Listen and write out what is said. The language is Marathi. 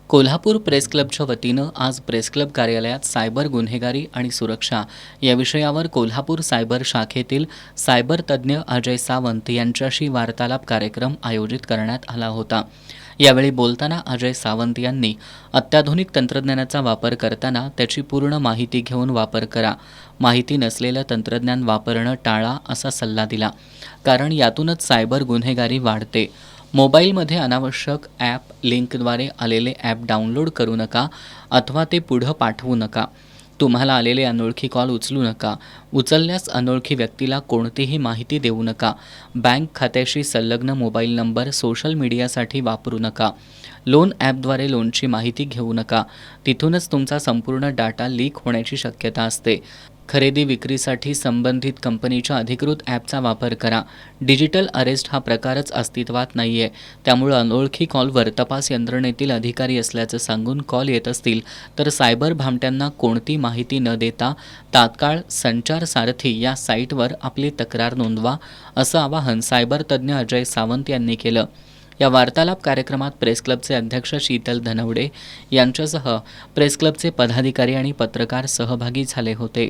कोल्हापूर प्रेस क्लबच्या वतीनं आज प्रेस क्लब कार्यालयात सायबर गुन्हेगारी आणि सुरक्षा या विषयावर कोल्हापूर सायबर शाखेतील सायबर तज्ज्ञ अजय सावंत यांच्याशी वार्तालाप कार्यक्रम आयोजित करण्यात आला होता। यावेळी बोलताना अजय सावंत यांनी अत्याधुनिक तंत्रज्ञानाचा वापर करताना त्याची पूर्ण माहिती घेऊन वापर करा, माहिती नसलेलं तंत्रज्ञान वापरणं टाळा असा सल्ला दिला। कारण यातूनच सायबर गुन्हेगारी वाढते। मोबाईलमध्ये अनावश्यक ॲप लिंकद्वारे आलेले ॲप डाउनलोड करू नका अथवा ते पुढं पाठवू नका। तुम्हाला आलेले अनोळखी कॉल उचलू नका। उचलल्यास अनोळखी व्यक्तीला कोणतीही माहिती देऊ नका। बँक खात्याशी संलग्न मोबाईल नंबर सोशल मीडियासाठी वापरू नका। लोन ॲपद्वारे लोनची माहिती घेऊ नका, तिथूनच तुमचा संपूर्ण डाटा लीक होण्याची शक्यता असते। खरेदी विक्रीसाठी संबंधित कंपनीच्या अधिकृत ॲपचा वापर करा। डिजिटल अरेस्ट हा प्रकारच अस्तित्वात नाही आहे, त्यामुळे अनोळखी कॉलवर तपास यंत्रणेतील अधिकारी असल्याचं सांगून कॉल येत असतील तर सायबर भामट्यांना कोणती माहिती न देता तात्काळ संचार सारथी या साईटवर आपली तक्रार नोंदवा, असं आवाहन सायबर तज्ज्ञ अजय सावंत यांनी केलं। या वार्तालाप कार्यक्रमात प्रेस क्लबचे अध्यक्ष शीतल धनवडे यांच्यासह प्रेस क्लबचे पदाधिकारी आणि पत्रकार सहभागी झाले होते।